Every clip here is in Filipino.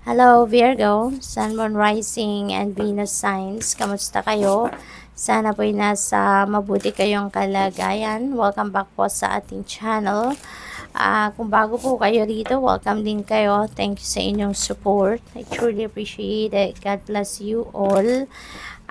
Hello Virgo, Sun, Moon, Rising, and Venus signs. Kamusta kayo? Sana po'y nasa mabuti kayong kalagayan. Welcome back po sa ating channel. Kung bago po kayo rito, welcome din kayo. Thank you sa inyong support. I truly appreciate it. God bless you all.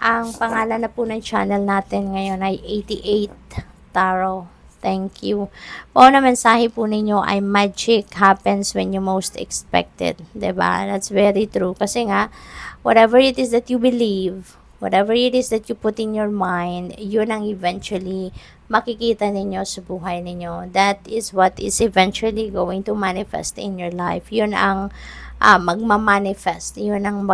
Ang pangalan na po ng channel natin ngayon ay 88 Tarot. Thank you. O na mensahe po ninyo ay magic happens when you most expected. 'Di ba? That's very true. Kasi nga, whatever it is that you believe, whatever it is that you put in your mind, yun ang eventually makikita ninyo sa buhay ninyo. That is what is eventually going to manifest in your life. Yun ang magmamanifest. Yun ang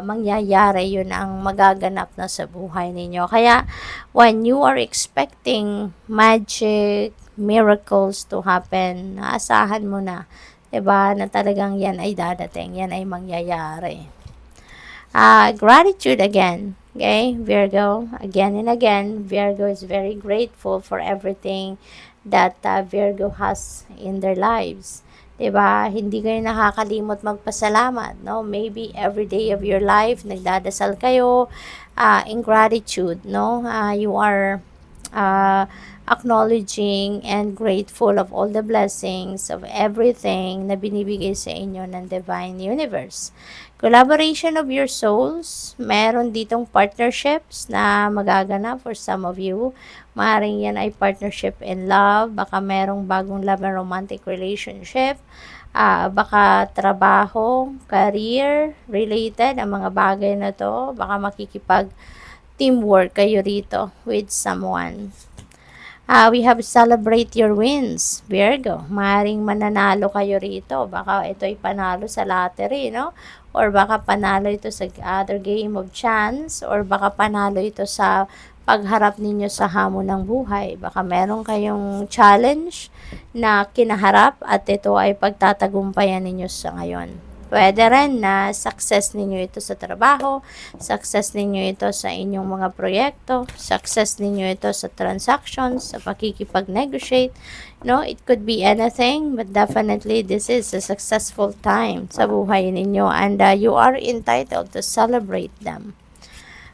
mangyayari. Yun ang magaganap na sa buhay ninyo. Kaya, when you are expecting magic, miracles to happen, naasahan mo na, 'di ba, na talagang yan ay dadating, yan ay mangyayari. Gratitude again, okay, Virgo, again and again, Virgo is very grateful for everything that Virgo has in their lives. 'Di ba? Hindi kayo nakakalimot magpasalamat, no? Maybe every day of your life nagdadasal kayo in gratitude, no? You are uh, acknowledging and grateful of all the blessings of everything na binibigay sa inyo ng Divine Universe. Collaboration of your souls, meron ditong partnerships na magaganap for some of you. Maaaring yan ay partnership in love, baka merong bagong love and romantic relationship, baka trabaho, career related, ang mga bagay na to, baka makikipag teamwork kayo rito with someone. We have celebrate your wins, Virgo. Maring mananalo kayo rito. Baka ito ay panalo sa lottery, no? Or baka panalo ito sa other game of chance. Or baka panalo ito sa pagharap ninyo sa hamon ng buhay. Baka meron kayong challenge na kinaharap at ito ay pagtatagumpayan ninyo sa ngayon. Pwede rin na success ninyo ito sa trabaho, success ninyo ito sa inyong mga proyekto, success ninyo ito sa transactions, sa pakikipag-negotiate. No, it could be anything, but definitely this is a successful time sa buhay ninyo and you are entitled to celebrate them.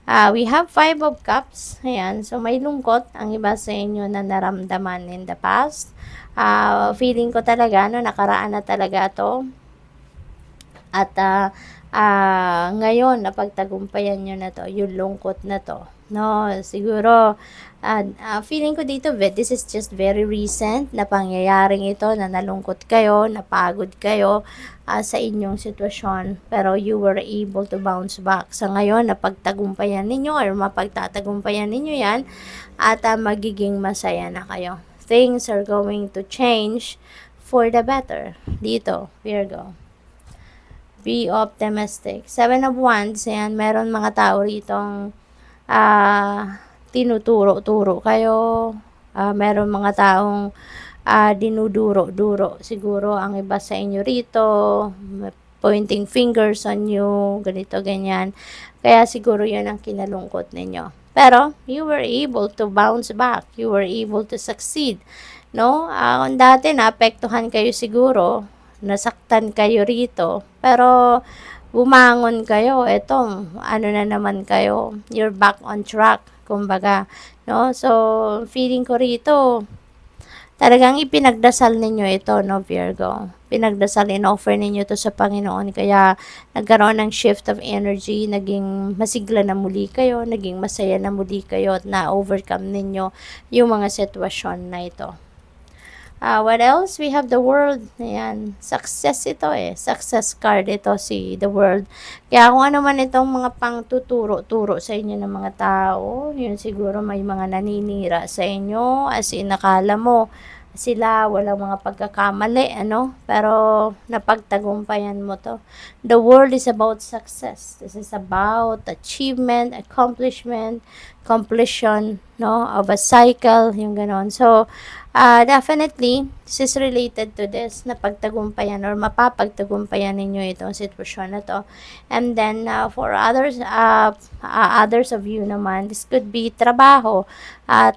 We have 5 of cups. Ayan. So, may lungkot ang iba sa inyo na naramdaman in the past. Feeling ko talaga, no, nakaraan na talaga to. At ngayon, napagtagumpayan nyo na to, yung lungkot na to. No, siguro, feeling ko dito, this is just very recent na pangyayaring ito, na nalungkot kayo, napagod kayo sa inyong sitwasyon. Pero you were able to bounce back. Sa ngayon, napagtagumpayan ninyo or mapagtatagumpayan ninyo yan at magiging masaya na kayo. Things are going to change for the better dito, Virgo. Be optimistic. 7 of Wands, yan, meron mga tao ritong tinuturo-turo kayo. Meron mga taong dinuduro-duro. Siguro ang iba sa inyo rito, pointing fingers on you, ganito, ganyan. Kaya siguro yun ang kinalungkot ninyo. Pero, you were able to bounce back. You were able to succeed. No? Kung dati naapektuhan kayo siguro, nasaktan kayo rito, pero bumangon kayo, etong ano na naman kayo, you're back on track, kumbaga, no? So, feeling ko rito, talagang ipinagdasal ninyo ito, no, Virgo? Pinagdasal, in-offer ninyo to sa Panginoon, kaya nagkaroon ng shift of energy, naging masigla na muli kayo, naging masaya na muli kayo, at na-overcome ninyo yung mga sitwasyon na ito. What else? We have the world. Ayan. Success ito eh. Success card ito, si the world. Kaya kung ano man itong mga pangtuturo-turo sa inyo ng mga tao, yun siguro may mga naninira sa inyo. As in, nakala mo sila, walang mga pagkakamali, ano? Pero napagtagumpayan mo to. The world is about success. This is about achievement, accomplishment, completion, no, of a cycle, yung ganon. So, definitely, this is related to this, na pagtagumpayan or mapapagtagumpayan ninyo itong sitwasyon na to. And then, for others of you naman, this could be trabaho,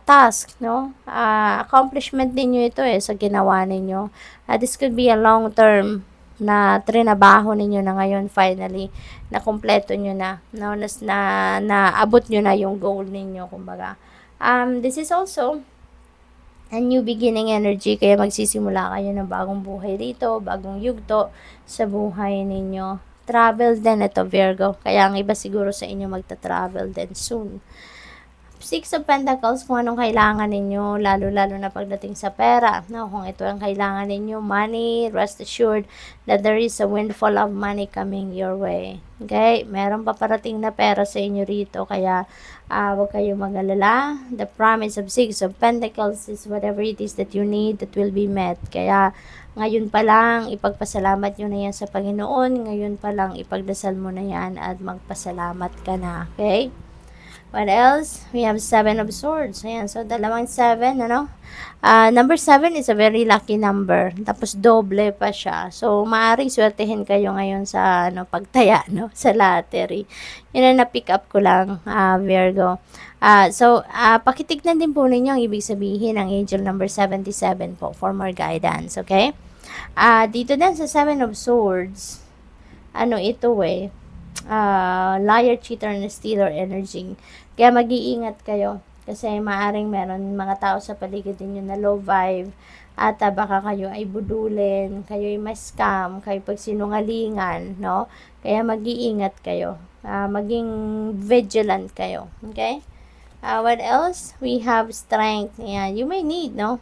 task, no? Accomplishment ninyo ito sa ginawa ninyo. This could be a long-term na trinabaho ninyo na ngayon finally, na kumpleto nyo na, no? Naabot nyo na yung goal ninyo, kumbaga. This is also a new beginning energy, kaya magsisimula kayo ng bagong buhay dito, bagong yugto sa buhay ninyo. Travel din ito, Virgo, kaya ang iba siguro sa inyo magta-travel din soon. Six of Pentacles, kung anong kailangan ninyo, lalo-lalo na pagdating sa pera. No, kung ito ang kailangan ninyo, money, rest assured that there is a windfall of money coming your way. Okay? Meron paparating na pera sa inyo rito, kaya huwag kayong mag-alala. The promise of Six of Pentacles is whatever it is that you need, that will be met. Kaya ngayon pa lang, ipagpasalamat nyo na yan sa Panginoon. Ngayon pa lang, ipagdasal mo na yan at magpasalamat ka na. Okay? What else? We have Seven of Swords. Ayan, so dalawang 7, ano? Number 7 is a very lucky number. Tapos doble pa siya. So, maaaring swertehin kayo ngayon sa pagtaya, no? Sa lottery. Yun ang na-pick up ko lang, Virgo. Pakitignan din po ninyo ang ibig sabihin ng angel number 77 po for more guidance, okay? Dito din sa Seven of Swords, ito liar, cheater, and stealer energy. Kaya mag-iingat kayo kasi maaring meron mga tao sa paligid ninyo na low vibe at baka kayo ay budulin, kayo ay ma-scam, kayo pagsinungalingan, no? Kaya mag-iingat kayo. Maging vigilant kayo, okay? What else? We have strength. Yeah, you may need, no?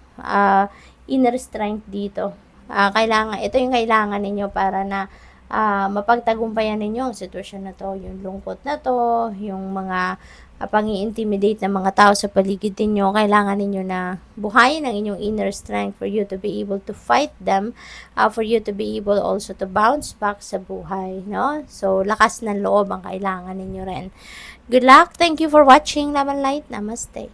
Inner strength dito. Ito yung kailangan ninyo para na mapagtagumpayan ninyo ang sitwasyon na to, yung lungkot na to, yung mga pang-i-intimidate ng mga tao sa paligid ninyo. Kailangan ninyo na buhayin ang inyong inner strength for you to be able to fight them, for you to be able also to bounce back sa buhay, no? So, lakas ng loob ang kailangan ninyo rin. Good luck. Thank you for watching. Love and Light. Namaste.